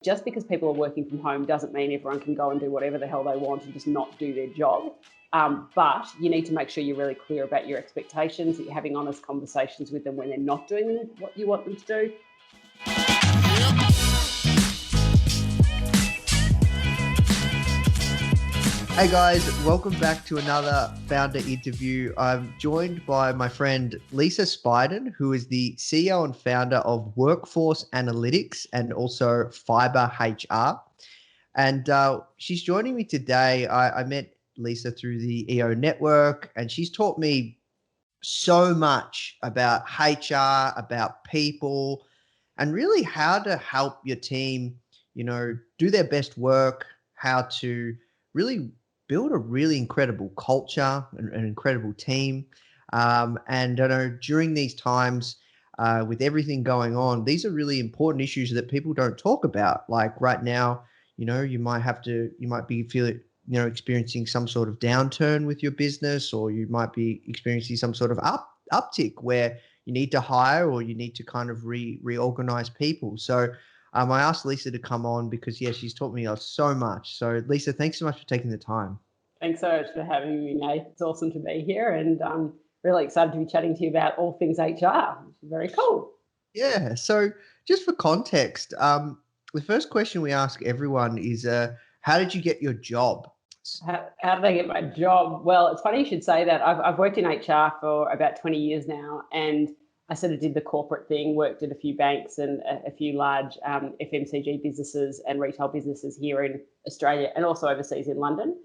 Just because people are working from home doesn't mean everyone can go and do whatever the hell they want and just not do their job. But you need to make sure you're really clear about your expectations, that you're having honest conversations with them when they're not doing what you want them to do. Hey guys, welcome back to another Foundr interview. I'm joined by my friend Lisa Spiden, who is the CEO and founder of Workforce Analytics and also Fiber HR. And she's joining me today. I met Lisa through the EO network, and she's taught me so much about HR, about people, and really how to help your team, do their best work, how to really build a really incredible culture, an incredible team. And I know during these times, with everything going on, these are really important issues that people don't talk about. Like right now, you might be feeling, experiencing some sort of downturn with your business, or you might be experiencing some sort of uptick where you need to hire or you need to kind of reorganize people. So I asked Lisa to come on because, she's taught me so much. So Lisa, thanks so much for taking the time. Thanks so much for having me, Nate. It's awesome to be here, and I'm really excited to be chatting to you about all things HR, which is very cool. Yeah. So just for context, the first question we ask everyone is, how did you get your job? How did I get my job? Well, it's funny you should say that. I've worked in HR for about 20 years now, and I sort of did the corporate thing, worked at a few banks and a few large FMCG businesses and retail businesses here in Australia and also overseas in London.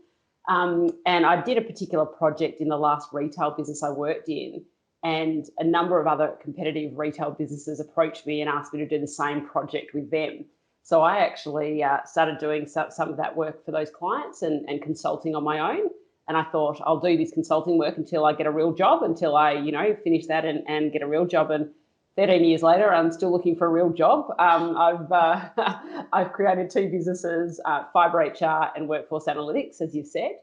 And I did a particular project in the last retail business I worked in, and a number of other competitive retail businesses approached me and asked me to do the same project with them. So I actually started doing some of that work for those clients and consulting on my own. And I thought, I'll do this consulting work until I get a real job, until I, finish that and get a real job. And 13 years later, I'm still looking for a real job. I've created two businesses, Fiber HR and Workforce Analytics, as you've said,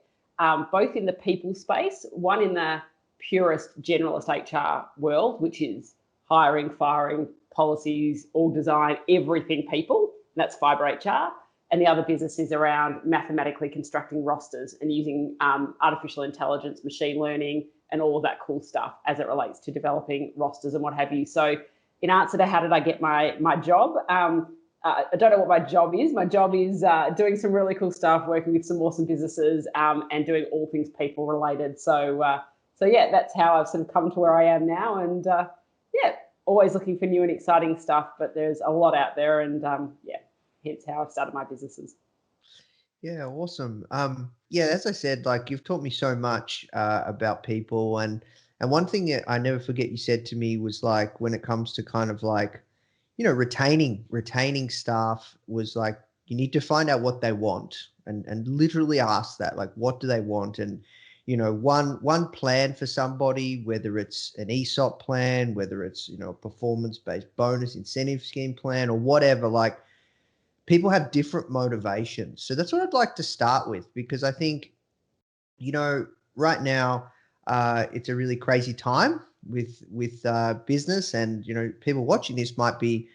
both in the people space, one in the purest generalist HR world, which is hiring, firing, policies, org design, everything people. That's Fiber HR. And the other business is around mathematically constructing rosters and using artificial intelligence, machine learning, and all of that cool stuff as it relates to developing rosters and what have you. So in answer to how did I get my job, I don't know what my job is. My job is doing some really cool stuff, working with some awesome businesses and doing all things people related. So that's how I've sort of come to where I am now. And always looking for new and exciting stuff, but there's a lot out there, and hence how I've started my businesses. Yeah, awesome. As I said, like you've taught me so much about people, and one thing that I never forget you said to me was like when it comes to kind of like, retaining staff was like you need to find out what they want and literally ask that, like what do they want? And one plan for somebody, whether it's an ESOP plan, whether it's a performance-based bonus incentive scheme plan or whatever, like people have different motivations. So that's what I'd like to start with, because I think, right now it's a really crazy time with business, and, people watching this might be,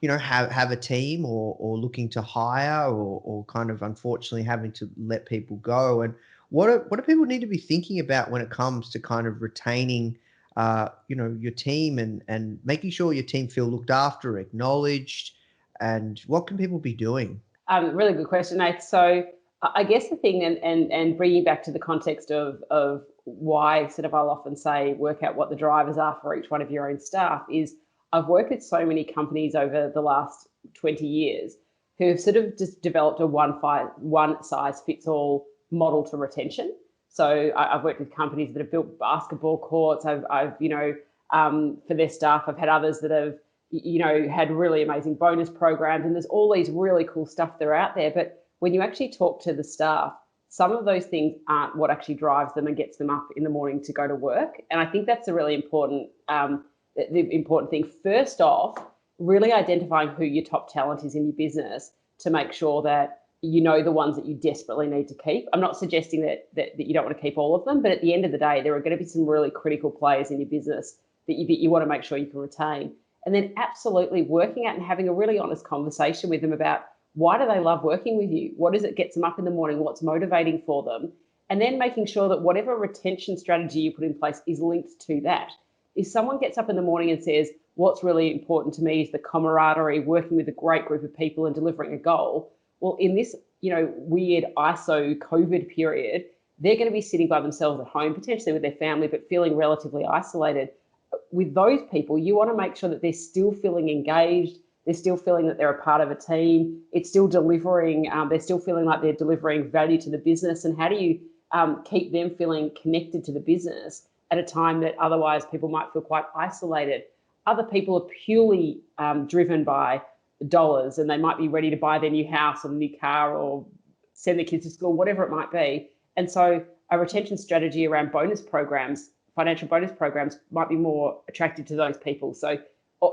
have a team or looking to hire or kind of unfortunately having to let people go. And what do people need to be thinking about when it comes to kind of retaining, your team and making sure your team feel looked after, acknowledged, and what can people be doing? Really good question, Nate. So I guess the thing, and bringing back to the context of why sort of I'll often say work out what the drivers are for each one of your own staff, is I've worked with so many companies over the last 20 years who have sort of just developed a one size fits all model to retention. So I've worked with companies that have built basketball courts. I've for their staff, I've had others that have had really amazing bonus programs, and there's all these really cool stuff that are out there. But when you actually talk to the staff, some of those things aren't what actually drives them and gets them up in the morning to go to work. And I think that's a really important, the important thing. First off, really identifying who your top talent is in your business to make sure that the ones that you desperately need to keep. I'm not suggesting that you don't want to keep all of them, but at the end of the day, there are going to be some really critical players in your business that you want to make sure you can retain. And then absolutely working out and having a really honest conversation with them about Why do they love working with you? What is it gets them up in the morning? What's motivating for them? And then making sure that whatever retention strategy you put in place is linked to that. If someone gets up in the morning and says, what's really important to me is the camaraderie, working with a great group of people and delivering a goal. Well, in this, weird ISO COVID period, they're going to be sitting by themselves at home, potentially with their family, but feeling relatively isolated. With those people, you want to make sure that they're still feeling engaged. They're still feeling that they're a part of a team. It's still delivering. They're still feeling like they're delivering value to the business. And how do you keep them feeling connected to the business at a time that otherwise people might feel quite isolated? Other people are purely driven by dollars, and they might be ready to buy their new house or new car or send their kids to school, whatever it might be. And so a retention strategy around bonus programs, financial bonus programs, might be more attractive to those people. So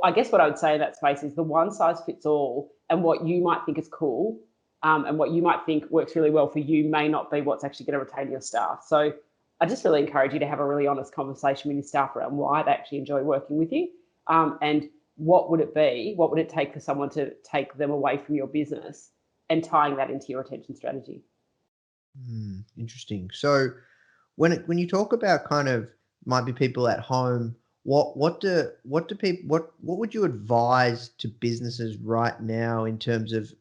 I guess what I would say in that space is the one size fits all, and what you might think is cool and what you might think works really well for you may not be what's actually going to retain your staff. So I just really encourage you to have a really honest conversation with your staff around why they actually enjoy working with you, and what would it be? What would it take for someone to take them away from your business, and tying that into your retention strategy. Interesting. So when you talk about kind of might be people at home, what would you advise to businesses right now in terms of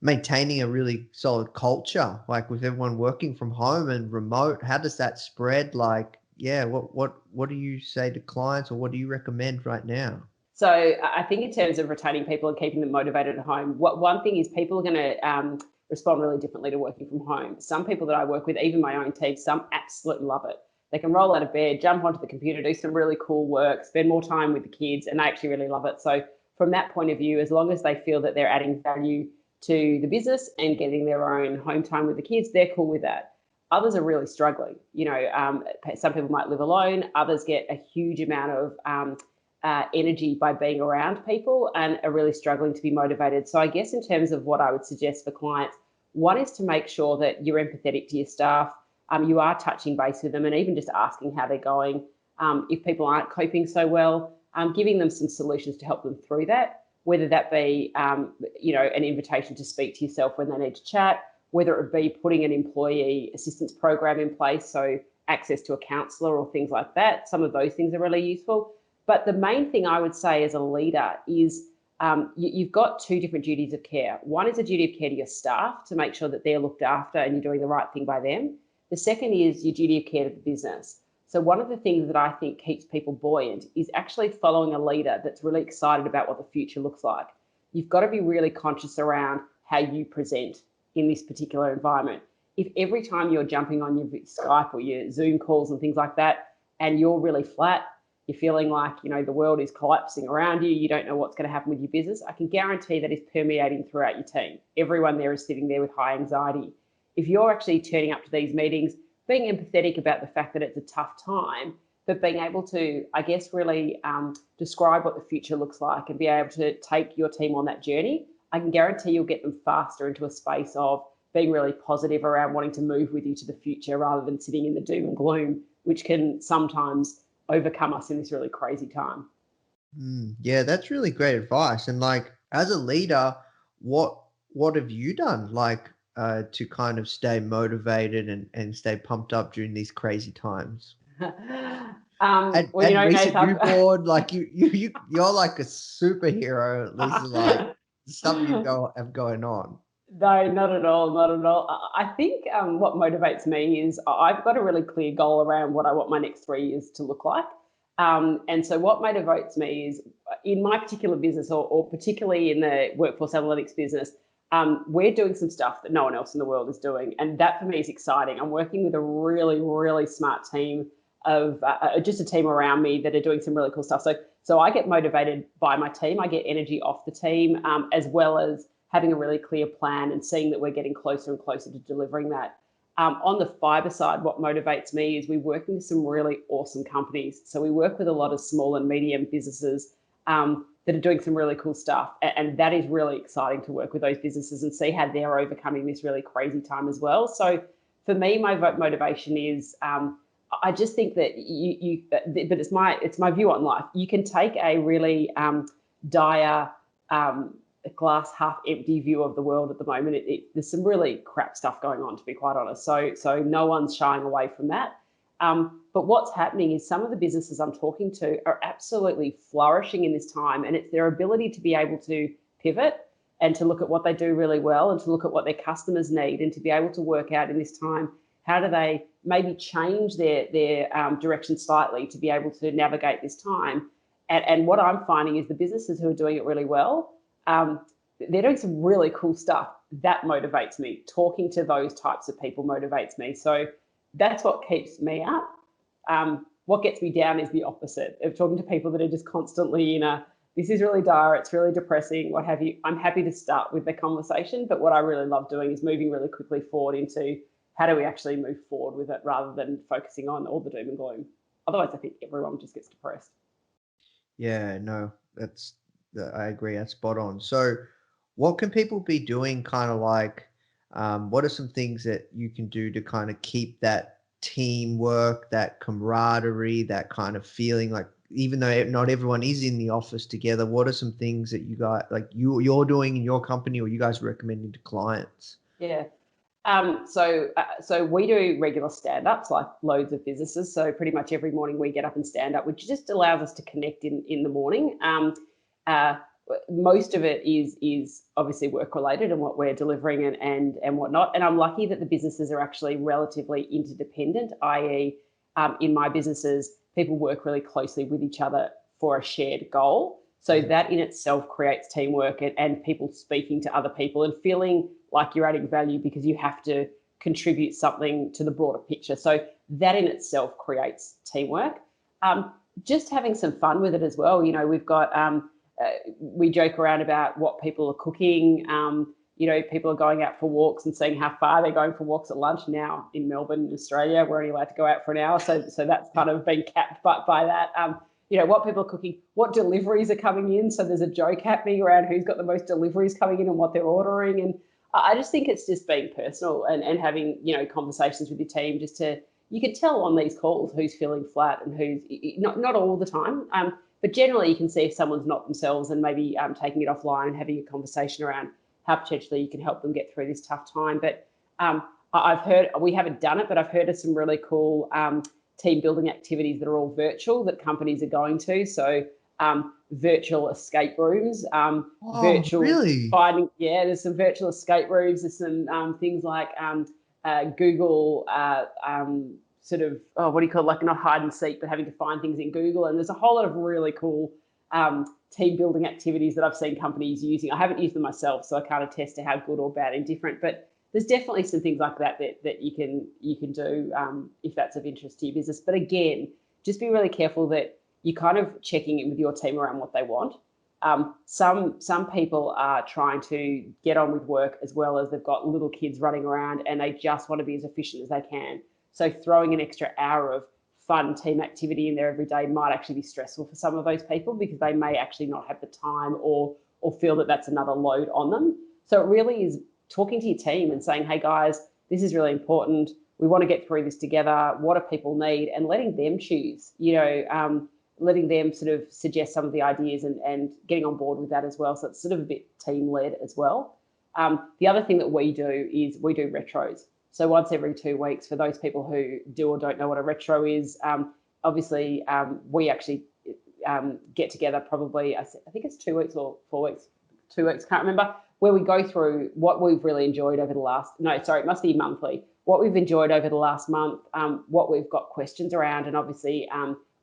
maintaining a really solid culture, like with everyone working from home and remote? How does that spread? Like, yeah, what do you say to clients, or what do you recommend right now? So I think in terms of retaining people and keeping them motivated at home, one thing is people are going to respond really differently to working from home. Some people that I work with, even my own team, some absolutely love it. They can roll out of bed, jump onto the computer, do some really cool work, spend more time with the kids, and they actually really love it. So from that point of view, as long as they feel that they're adding value to the business and getting their own home time with the kids, they're cool with that. Others are really struggling. Some people might live alone. Others get a huge amount of energy by being around people and are really struggling to be motivated. So I guess in terms of what I would suggest for clients, one is to make sure that you're empathetic to your staff. You are touching base with them and even just asking how they're going. If people aren't coping so well, giving them some solutions to help them through that, whether that be, an invitation to speak to yourself when they need to chat, whether it be putting an employee assistance program in place, so access to a counsellor or things like that. Some of those things are really useful. But the main thing I would say as a leader is you've got two different duties of care. One is a duty of care to your staff to make sure that they're looked after and you're doing the right thing by them. The second is your duty of care to the business. So one of the things that I think keeps people buoyant is actually following a leader that's really excited about what the future looks like. You've got to be really conscious around how you present in this particular environment. If every time you're jumping on your Skype or your Zoom calls and things like that, and you're really flat, you're feeling like, the world is collapsing around you, you don't know what's going to happen with your business, I can guarantee that is permeating throughout your team. Everyone there is sitting there with high anxiety. If you're actually turning up to these meetings, being empathetic about the fact that it's a tough time, but being able to, I guess, really describe what the future looks like and be able to take your team on that journey, I can guarantee you'll get them faster into a space of being really positive around wanting to move with you to the future rather than sitting in the doom and gloom, which can sometimes overcome us in this really crazy time. Yeah, that's really great advice. And like, as a leader, what have you done to kind of stay motivated and stay pumped up during these crazy times? And Lisa, Nathan, you bored, like you're like a superhero, at least like something have going on. No, not at all, not at all. I think what motivates me is I've got a really clear goal around what I want my next 3 years to look like. And so what motivates me is in my particular business or particularly in the workforce analytics business, we're doing some stuff that no one else in the world is doing. And that for me is exciting. I'm working with a really, really smart team of just a team around me that are doing some really cool stuff. So I get motivated by my team. I get energy off the team, as well as having a really clear plan and seeing that we're getting closer and closer to delivering that. On the fibre side, what motivates me is we're working with some really awesome companies. So we work with a lot of small and medium businesses that are doing some really cool stuff. And that is really exciting to work with those businesses and see how they're overcoming this really crazy time as well. So for me, my motivation is I just think that but it's my view on life. You can take a really dire a glass half empty view of the world at the moment. There's some really crap stuff going on, to be quite honest. So no one's shying away from that. But what's happening is some of the businesses I'm talking to are absolutely flourishing in this time, and it's their ability to be able to pivot and to look at what they do really well and to look at what their customers need and to be able to work out in this time, how do they maybe change their direction slightly to be able to navigate this time. And what I'm finding is the businesses who are doing it really well, they're doing some really cool stuff. That motivates me. Talking to those types of people motivates me. So that's what keeps me up. What gets me down is the opposite of talking to people that are just constantly in a, this is really dire, it's really depressing, what have you. I'm happy to start with the conversation, but what I really love doing is moving really quickly forward into how do we actually move forward with it rather than focusing on all the doom and gloom. Otherwise, I think everyone just gets depressed. Yeah, no, I agree. That's spot on. So what can people be doing kind of like, what are some things that you can do to kind of keep that teamwork, that camaraderie, that kind of feeling like, even though not everyone is in the office together, what are some things that you got, like you're doing in your company or you guys recommending to clients? Yeah. So we do regular stand-ups like loads of businesses. So pretty much every morning we get up and stand up, which just allows us to connect in the morning. Most of it is obviously work related and what we're delivering and whatnot. And I'm lucky that the businesses are actually relatively interdependent, i.e., in my businesses, people work really closely with each other for a shared goal. So that in itself creates teamwork and people speaking to other people and feeling like you're adding value because you have to contribute something to the broader picture. So that in itself creates teamwork. Just having some fun with it as well. You know, we've got, we joke around about what people are cooking. You know, people are going out for walks and seeing how far they're going for walks at lunch. Now in Melbourne, Australia, we're only allowed to go out for an hour. So that's kind of been capped by that. You know, what people are cooking, what deliveries are coming in. So there's a joke happening around who's got the most deliveries coming in and what they're ordering. And I just think it's just being personal and having, you know, conversations with your team just to, you can tell on these calls who's feeling flat and who's not all the time. But generally you can see if someone's not themselves and maybe taking it offline and having a conversation around how potentially you can help them get through this tough time. But I've heard, we haven't done it, but I've heard of some really cool team building activities that are all virtual that companies are going to. So virtual escape rooms, virtual really? finding, there's some virtual escape rooms. There's some things like Google sort of, what do you call it, like not hide and seek, but having to find things in Google. And there's a whole lot of really cool team building activities that I've seen companies using. I haven't used them myself, so I can't attest to how good or bad and different, but there's definitely some things like that you can do if that's of interest to your business. But again, just be really careful that you're kind of checking in with your team around what they want. Some people are trying to get on with work as well as they've got little kids running around and they just want to be as efficient as they can. So throwing an extra hour of fun team activity in there every day might actually be stressful for some of those people because they may actually not have the time or feel that that's another load on them. So it really is talking to your team and saying, hey guys, this is really important. We want to get through this together. What do people need? And letting them choose, you know, letting them sort of suggest some of the ideas and getting on board with that as well. So it's sort of a bit team-led as well. The other thing that we do is we do retros. So once every 2 weeks, for those people who do or don't know what a retro is, obviously we actually get together probably, I think it's 2 weeks or 4 weeks, 2 weeks, can't remember, where we go through what we've really enjoyed over the last, it must be monthly, what we've enjoyed over the last month, what we've got questions around, and obviously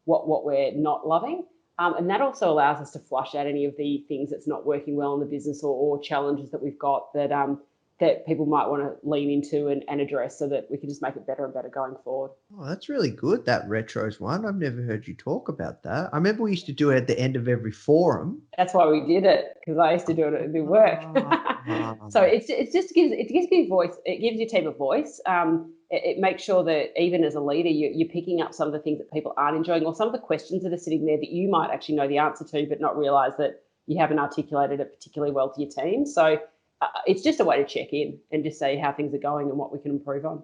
what we're not loving. And that also allows us to flush out any of the things that's not working well in the business or challenges that we've got that people might want to lean into and address so that we can just make it better and better going forward. Oh, that's really good, that retros one. I've never heard you talk about that. I remember we used to do it at the end of every forum. That's why we did it, because I used to do it at the work. So it just gives you voice. It gives your team a voice. It makes sure that even as a leader, you're picking up some of the things that people aren't enjoying or some of the questions that are sitting there that you might actually know the answer to, but not realise that you haven't articulated it particularly well to your team. So it's just a way to check in and just say how things are going and what we can improve on.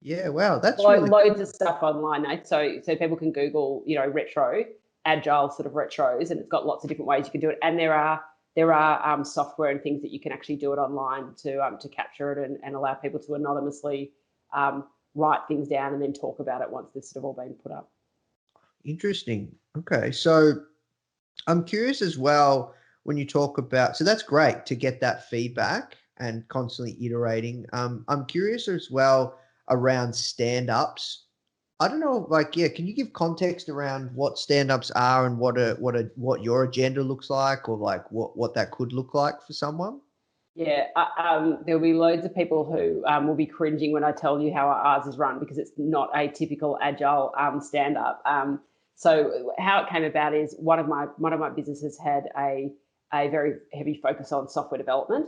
Yeah, wow, that's loads really of stuff online, Nate. So people can Google, retro, agile sort of retros, and it's got lots of different ways you can do it. And there are there are software and things that you can actually do it online to capture it and allow people to anonymously write things down and then talk about it once this sort of all been put up. Interesting. Okay. So I'm curious as well when you talk about, so that's great to get that feedback and constantly iterating. I'm curious as well around stand-ups. I don't know, like, yeah, can you give context around what stand-ups are and what your agenda looks like, or like what that could look like for someone? Yeah, there'll be loads of people who will be cringing when I tell you how ours is run, because it's not a typical agile stand-up. So how it came about is one of my businesses had a very heavy focus on software development.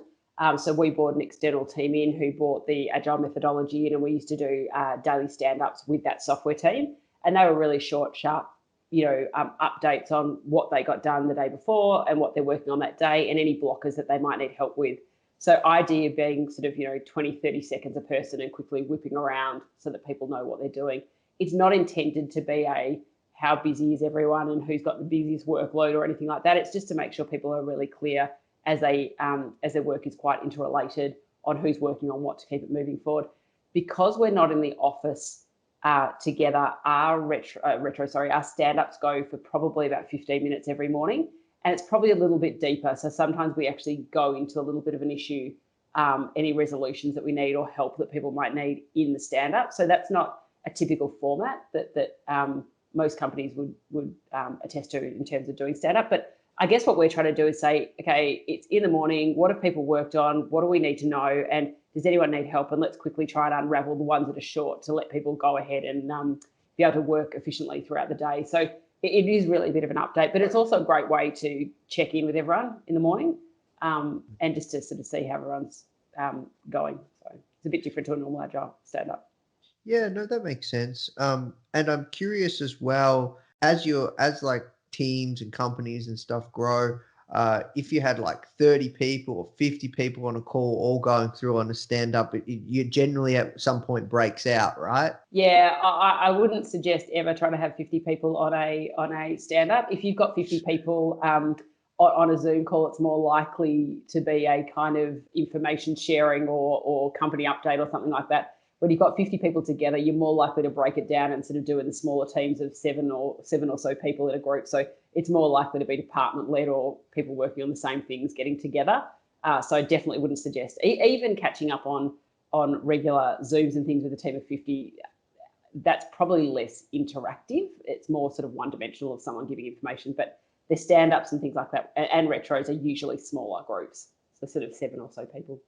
So we brought an external team in who brought the agile methodology in, and we used to do daily stand-ups with that software team. And they were really short, sharp, updates on what they got done the day before and what they're working on that day, and any blockers that they might need help with. So idea being sort of, 20, 30 seconds a person and quickly whipping around so that people know what they're doing. It's not intended to be a how busy is everyone and who's got the busiest workload or anything like that. It's just to make sure people are really clear as their work is quite interrelated on who's working on what to keep it moving forward. Because we're not in the office together, our stand-ups go for probably about 15 minutes every morning. And it's probably a little bit deeper. So sometimes we actually go into a little bit of an issue, any resolutions that we need or help that people might need in the stand-up. So that's not a typical format that most companies would attest to in terms of doing stand-up. But I guess what we're trying to do is say, okay, it's in the morning. What have people worked on? What do we need to know? And does anyone need help? And let's quickly try and unravel the ones that are short to let people go ahead and be able to work efficiently throughout the day. So it is really a bit of an update, but it's also a great way to check in with everyone in the morning and just to sort of see how everyone's going. So it's a bit different to a normal agile stand-up. Yeah, no, that makes sense. And I'm curious as well, as like teams and companies and stuff grow, if you had like 30 people or 50 people on a call all going through on a stand-up, you generally at some point breaks out, right? Yeah, I wouldn't suggest ever trying to have 50 people on a stand-up. If you've got 50 people on a Zoom call, it's more likely to be a kind of information sharing or company update or something like that. When you've got 50 people together, you're more likely to break it down and sort of do it in smaller teams of seven or so people in a group. So it's more likely to be department-led or people working on the same things getting together. So I definitely wouldn't suggest even catching up on regular Zooms and things with a team of 50. That's probably less interactive. It's more sort of one-dimensional of someone giving information. But the stand-ups and things like that and retros are usually smaller groups, so sort of seven or so people.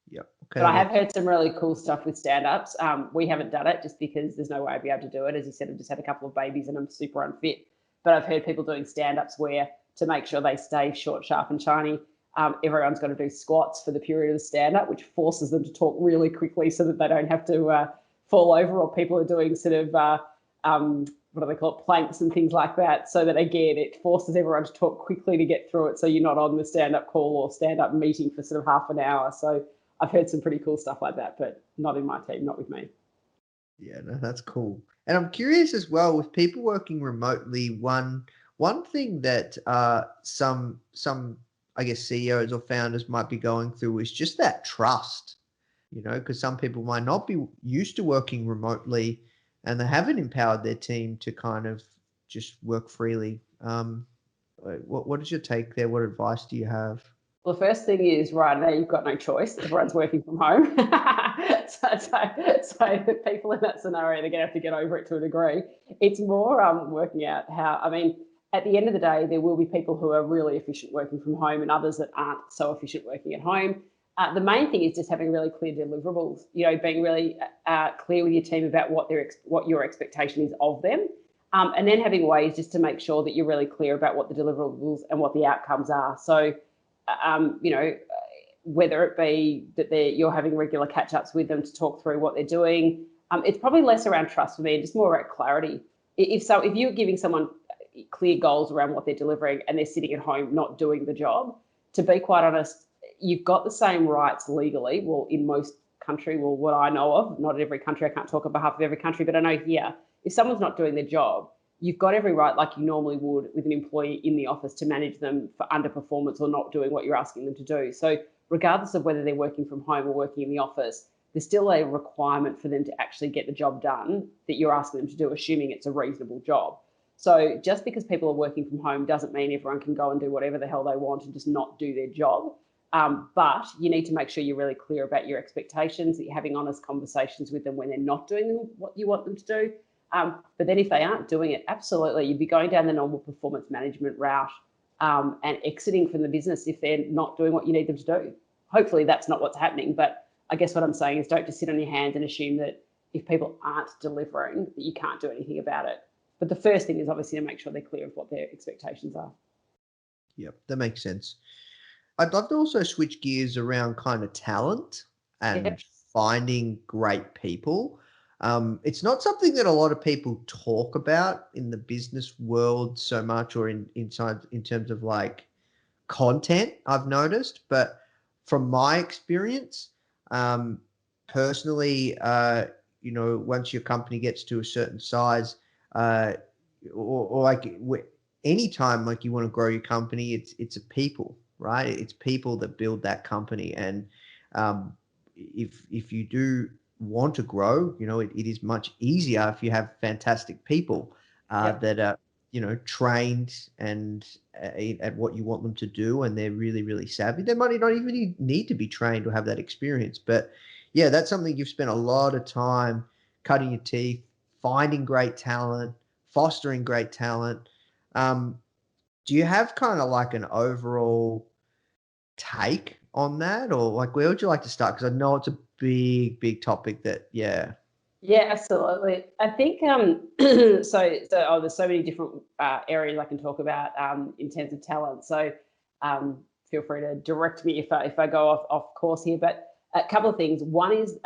Yep. Okay. But I have heard some really cool stuff with stand-ups. We haven't done it just because there's no way I'd be able to do it. As you said, I've just had a couple of babies and I'm super unfit. But I've heard people doing stand-ups where, to make sure they stay short, sharp and shiny, everyone's got to do squats for the period of the stand-up, which forces them to talk really quickly so that they don't have to fall over, or people are doing sort of, what do they call it, planks and things like that. So that, again, it forces everyone to talk quickly to get through it so you're not on the stand-up call or stand-up meeting for sort of half an hour. So I've heard some pretty cool stuff like that, but not in my team, not with me. Yeah, no, that's cool. And I'm curious as well, with people working remotely, one thing that some I guess CEOs or founders might be going through is just that trust, because some people might not be used to working remotely and they haven't empowered their team to kind of just work freely. What is your take there? What advice do you have? Well, the first thing is, right now you've got no choice. Everyone's working from home. so the people in that scenario, they're going to have to get over it to a degree. It's more working out how, at the end of the day, there will be people who are really efficient working from home and others that aren't so efficient working at home. The main thing is just having really clear deliverables, being really clear with your team about what your expectation is of them. And then having ways just to make sure that you're really clear about what the deliverables and what the outcomes are. So, whether it be that you're having regular catch-ups with them to talk through what they're doing, it's probably less around trust for me and just more about clarity. If you're giving someone clear goals around what they're delivering and they're sitting at home not doing the job, to be quite honest, you've got the same rights legally. Well, in most country, what I know of, not every country, I can't talk on behalf of every country, but I know here, if someone's not doing their job, you've got every right, like you normally would with an employee in the office, to manage them for underperformance or not doing what you're asking them to do. So regardless of whether they're working from home or working in the office, there's still a requirement for them to actually get the job done that you're asking them to do, assuming it's a reasonable job. So just because people are working from home doesn't mean everyone can go and do whatever the hell they want and just not do their job. But you need to make sure you're really clear about your expectations, that you're having honest conversations with them when they're not doing what you want them to do. But then if they aren't doing it, absolutely, you'd be going down the normal performance management route, and exiting from the business if they're not doing what you need them to do. Hopefully that's not what's happening, but I guess what I'm saying is don't just sit on your hands and assume that if people aren't delivering, that you can't do anything about it. But the first thing is obviously to make sure they're clear of what their expectations are. Yep, that makes sense. I'd love to also switch gears around kind of talent and Yep. finding great people. It's not something that a lot of people talk about in the business world so much, or inside in terms of like content, I've noticed. But from my experience, um, personally, once your company gets to a certain size, uh, or like anytime like you want to grow your company, it's a people, right? It's people that build that company. And um, if you do want to grow, it is much easier if you have fantastic people Yep. that are trained and at what you want them to do, and they're really, really savvy. They might not even need to be trained or have that experience, but yeah, that's something you've spent a lot of time cutting your teeth, finding great talent, fostering great talent. um, do you have kind of like an overall take on that, or like where would you like to start? Because I know it's a big, big topic that, yeah. Yeah, absolutely. I think there's so many different areas I can talk about in terms of talent. So feel free to direct me if I go off course here. But a couple of things. One is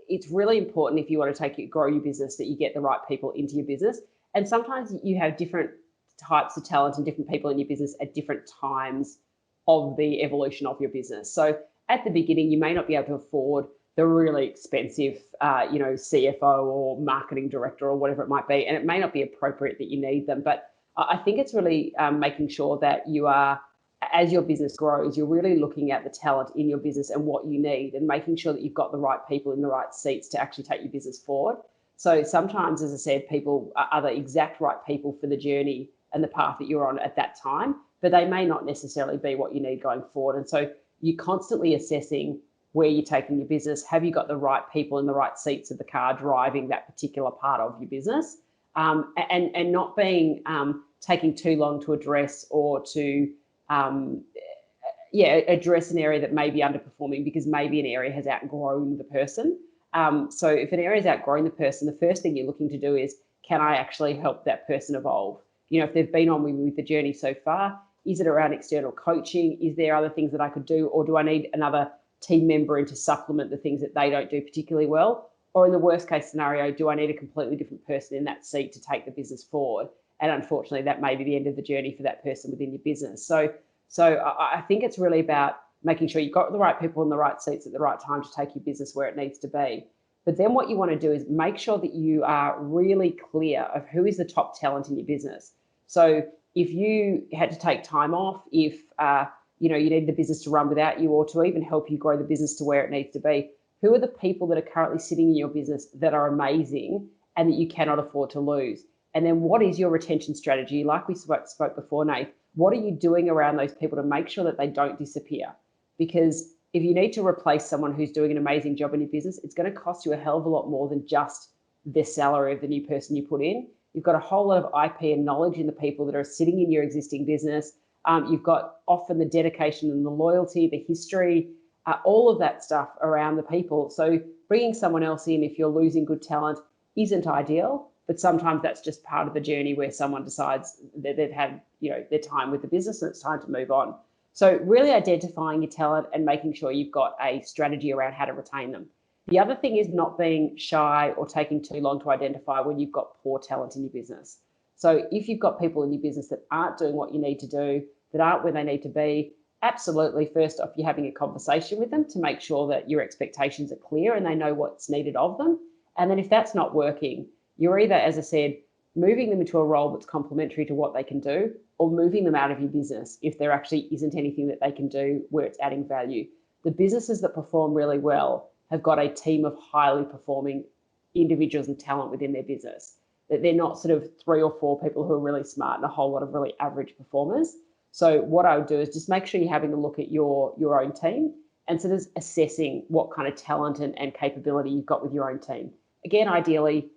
it's really important if you want to grow your business that you get the right people into your business. And sometimes you have different types of talent and different people in your business at different times of the evolution of your business. So at the beginning, you may not be able to afford the really expensive, CFO or marketing director or whatever it might be, and it may not be appropriate that you need them. But I think it's really making sure that you are, as your business grows, you're really looking at the talent in your business and what you need, and making sure that you've got the right people in the right seats to actually take your business forward. So sometimes, as I said, people are the exact right people for the journey and the path that you're on at that time, but they may not necessarily be what you need going forward. And so you're constantly assessing where you're taking your business. Have you got the right people in the right seats of the car driving that particular part of your business? And not being taking too long to address or to address an area that may be underperforming because maybe an area has outgrown the person. So if an area has outgrown the person, the first thing you're looking to do is, can I actually help that person evolve? If they've been on with the journey so far, is it around external coaching? Is there other things that I could do? Or do I need another team member in to supplement the things that they don't do particularly well? Or in the worst case scenario, do I need a completely different person in that seat to take the business forward? And unfortunately, that may be the end of the journey for that person within your business. So I think it's really about making sure you've got the right people in the right seats at the right time to take your business where it needs to be. But then what you want to do is make sure that you are really clear of who is the top talent in your business. So if you had to take time off, if you need the business to run without you, or to even help you grow the business to where it needs to be, who are the people that are currently sitting in your business that are amazing and that you cannot afford to lose? And then what is your retention strategy? Like we spoke before, Nate, what are you doing around those people to make sure that they don't disappear? Because if you need to replace someone who's doing an amazing job in your business, it's going to cost you a hell of a lot more than just the salary of the new person you put in. You've got a whole lot of IP and knowledge in the people that are sitting in your existing business. You've got often the dedication and the loyalty, the history, all of that stuff around the people. So bringing someone else in, if you're losing good talent, isn't ideal, but sometimes that's just part of the journey where someone decides that they've had their time with the business and it's time to move on. So really identifying your talent and making sure you've got a strategy around how to retain them. The other thing is not being shy or taking too long to identify when you've got poor talent in your business. So if you've got people in your business that aren't doing what you need to do, that aren't where they need to be, absolutely, first off, you're having a conversation with them to make sure that your expectations are clear and they know what's needed of them. And then if that's not working, you're either, as I said, moving them into a role that's complementary to what they can do, or moving them out of your business if there actually isn't anything that they can do where it's adding value. The businesses that perform really well have got a team of highly performing individuals and talent within their business. That they're not sort of 3 or 4 people who are really smart and a whole lot of really average performers. So what I would do is just make sure you're having a look at your own team and sort of assessing what kind of talent and capability you've got with your own team. Again, ideally,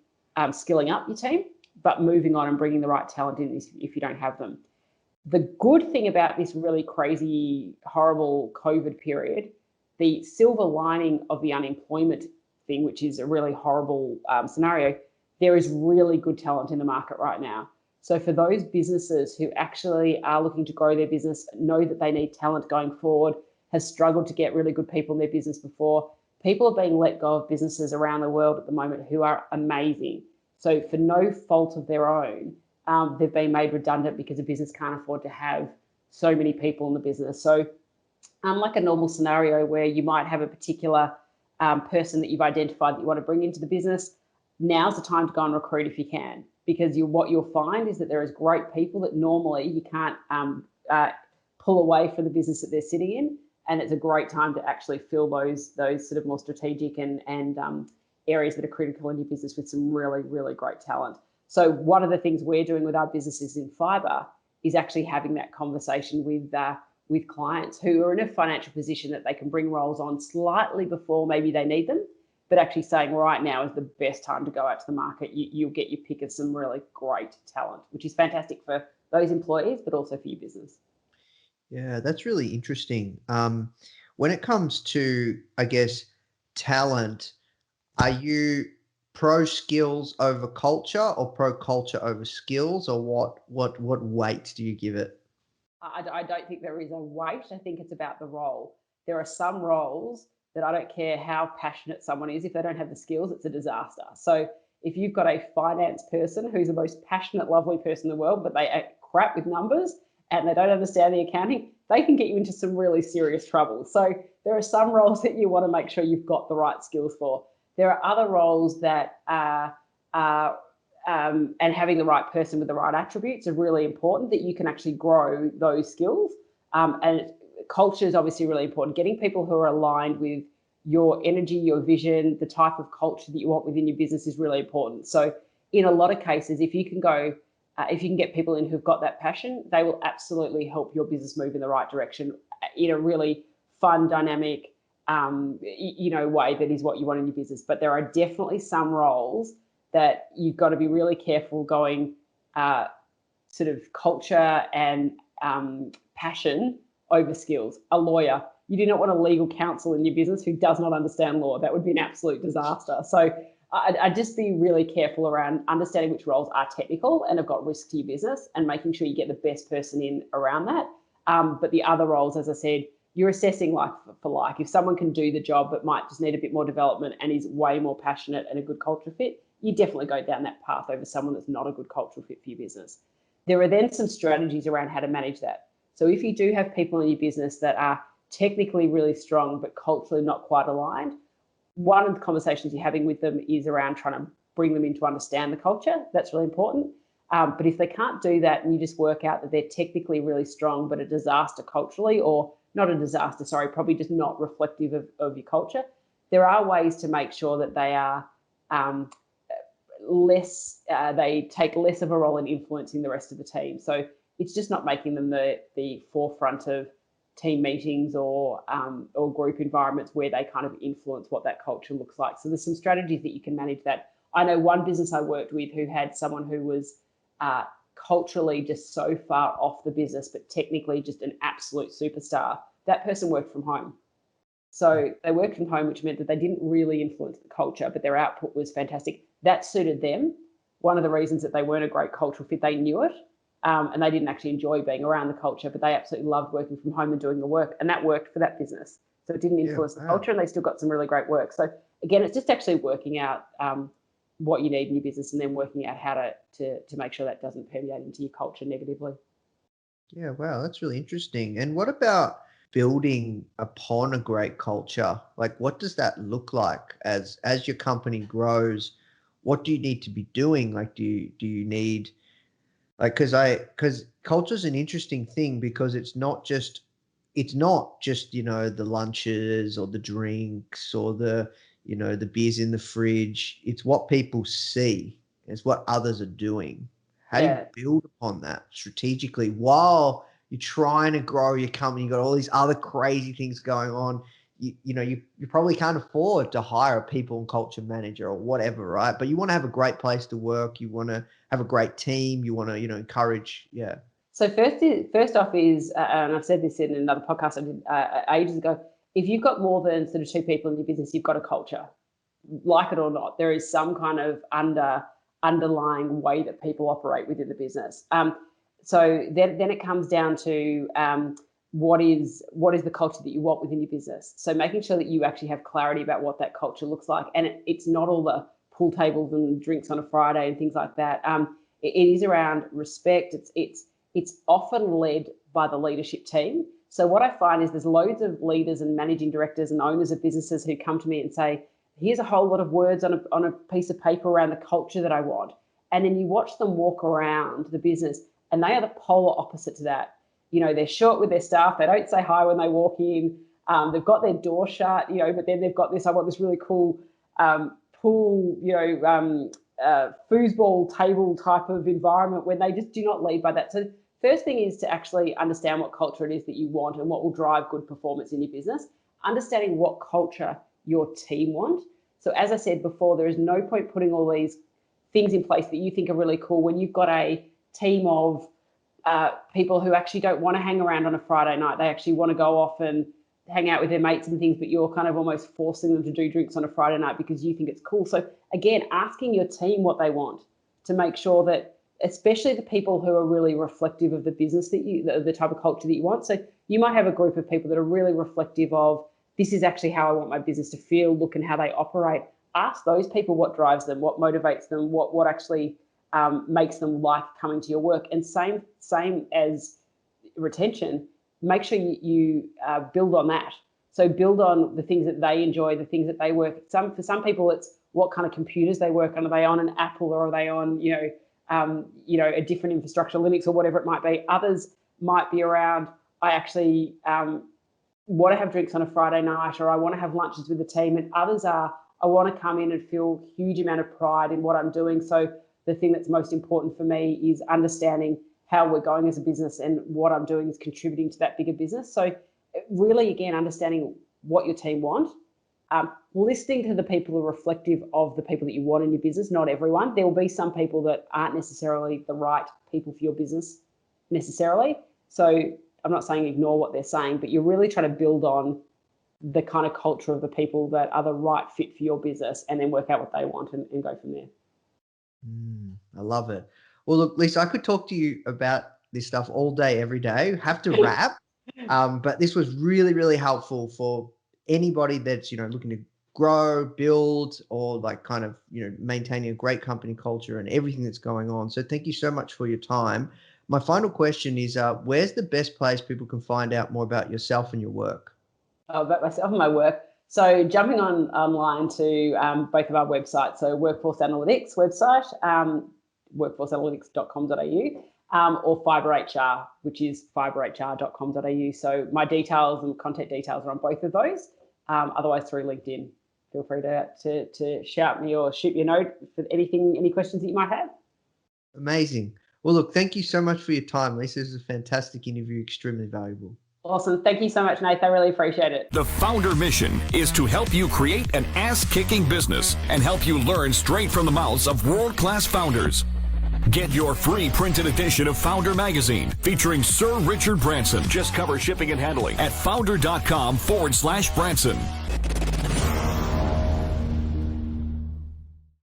skilling up your team, but moving on and bringing the right talent in if you don't have them. The good thing about this really crazy, horrible COVID period, the silver lining of the unemployment thing, which is a really horrible scenario, there is really good talent in the market right now. So for those businesses who actually are looking to grow their business, know that they need talent going forward, have struggled to get really good people in their business before, people are being let go of businesses around the world at the moment who are amazing. So for no fault of their own, they've been made redundant because a business can't afford to have so many people in the business. So unlike a normal scenario where you might have a particular person that you've identified that you want to bring into the business, now's the time to go and recruit if you can, because what you'll find is that there is great people that normally you can't pull away from the business that they're sitting in, and it's a great time to actually fill those sort of more strategic and areas that are critical in your business with some really, really great talent. So one of the things we're doing with our businesses in fibre is actually having that conversation with clients who are in a financial position that they can bring roles on slightly before maybe they need them, but actually saying right now is the best time to go out to the market. You'll get your pick of some really great talent, which is fantastic for those employees, but also for your business. Yeah, that's really interesting. When it comes to, I guess, talent, are you pro skills over culture or pro culture over skills, or what weight do you give it? I don't think there is a weight. I think it's about the role. There are some roles that I don't care how passionate someone is, if they don't have the skills, it's a disaster. So if you've got a finance person who's the most passionate, lovely person in the world, but they act crap with numbers and they don't understand the accounting, they can get you into some really serious trouble. So there are some roles that you want to make sure you've got the right skills for. There are other roles that and having the right person with the right attributes are really important, that you can actually grow those skills. And culture is obviously really important. Getting people who are aligned with your energy, your vision, the type of culture that you want within your business is really important. So in a lot of cases, if you can get people in who've got that passion, they will absolutely help your business move in the right direction in a really fun, dynamic, way that is what you want in your business. But there are definitely some roles that you've got to be really careful going sort of culture and passion over skills. A lawyer, you do not want a legal counsel in your business who does not understand law. That would be an absolute disaster. So I'd just be really careful around understanding which roles are technical and have got risk to your business, and making sure you get the best person in around that. But the other roles, as I said, you're assessing like for like. If someone can do the job but might just need a bit more development and is way more passionate and a good culture fit, you definitely go down that path over someone that's not a good cultural fit for your business. There are then some strategies around how to manage that. So if you do have people in your business that are technically really strong but culturally not quite aligned, one of the conversations you're having with them is around trying to bring them in to understand the culture. That's really important. But if they can't do that and you just work out that they're technically really strong but a disaster culturally, or not a disaster, sorry, probably just not reflective of your culture, there are ways to make sure that they are they take less of a role in influencing the rest of the team. So it's just not making them the forefront of team meetings or group environments where they kind of influence what that culture looks like. So there's some strategies that you can manage that. I know one business I worked with who had someone who was culturally just so far off the business, but technically just an absolute superstar. That person worked from home. So they worked from home, which meant that they didn't really influence the culture, but their output was fantastic. That suited them. One of the reasons that they weren't a great cultural fit, they knew it, and they didn't actually enjoy being around the culture, but they absolutely loved working from home and doing the work, and that worked for that business. So it didn't influence the culture, and they still got some really great work. So again, it's just actually working out what you need in your business, and then working out how to make sure that doesn't permeate into your culture negatively. Yeah, wow, that's really interesting. And what about building upon a great culture? Like, what does that look like as your company grows? what do you need to be doing? Like, do you need, like, because culture is an interesting thing, because it's not just, the lunches or the drinks or the beers in the fridge. It's what people see. It's what others are doing. How do you build upon that strategically while you're trying to grow your company? You've got all these other crazy things going on. You probably can't afford to hire a people and culture manager or whatever, right? But you want to have a great place to work. You want to have a great team. You want to, encourage. Yeah. So first off is, and I've said this in another podcast I did ages ago, if you've got more than sort of 2 people in your business, you've got a culture. Like it or not, there is some kind of underlying way that people operate within the business. So then it comes down to what is the culture that you want within your business. So making sure that you actually have clarity about what that culture looks like, and it's not all the pool tables and drinks on a Friday and things like that. It is around respect. It's often led by the leadership team. So what I find is there's loads of leaders and managing directors and owners of businesses who come to me and say, here's a whole lot of words on a piece of paper around the culture that I want. And then you watch them walk around the business and they are the polar opposite to that. They're short with their staff. They don't say hi when they walk in. They've got their door shut, but then they've got I want this really cool pool, foosball table type of environment when they just do not lead by that. So first thing is to actually understand what culture it is that you want and what will drive good performance in your business. Understanding what culture your team want. So as I said before, there is no point putting all these things in place that you think are really cool when you've got a team of people who actually don't want to hang around on a Friday night. They actually want to go off and hang out with their mates and things, but you're kind of almost forcing them to do drinks on a Friday night because you think it's cool. So again, asking your team what they want to make sure that, especially the people who are really reflective of the business the type of culture that you want. So you might have a group of people that are really reflective of, this is actually how I want my business to feel, look, and how they operate. Ask those people what drives them, what motivates them, what actually makes them like coming to your work. And same as retention, make sure you build on that. So build on the things that they enjoy, the things that they work. For some people, it's what kind of computers they work on. Are they on an Apple or are they on a different infrastructure, Linux or whatever it might be? Others might be around, I actually want to have drinks on a Friday night, or I want to have lunches with the team. And others are, I want to come in and feel a huge amount of pride in what I'm doing. So the thing that's most important for me is understanding how we're going as a business and what I'm doing is contributing to that bigger business. So really, again, understanding what your team want, listening to the people who are reflective of the people that you want in your business. Not everyone. There will be some people that aren't necessarily the right people for your business necessarily. So I'm not saying ignore what they're saying, but you're really trying to build on the kind of culture of the people that are the right fit for your business and then work out what they want and go from there. I love it. Well, look, Lisa, I could talk to you about this stuff all day, every day. Have to wrap. But this was really, really helpful for anybody that's, looking to grow, build, or like kind of, maintaining a great company culture and everything that's going on. So thank you so much for your time. My final question is, where's the best place people can find out more about yourself and your work? About myself and my work. So jumping online to both of our websites, so Workforce Analytics website, workforceanalytics.com.au, or Fiber HR, which is fiberhr.com.au. So my details and contact details are on both of those. Otherwise through LinkedIn. Feel free to shout me or shoot me a note for any questions that you might have. Amazing. Well, look, thank you so much for your time, Lisa. This is a fantastic interview, extremely valuable. Awesome. Thank you so much, Nate. I really appreciate it. The Foundr mission is to help you create an ass-kicking business and help you learn straight from the mouths of world-class founders. Get your free printed edition of Foundr magazine featuring Sir Richard Branson. Just cover shipping and handling at foundr.com/Branson.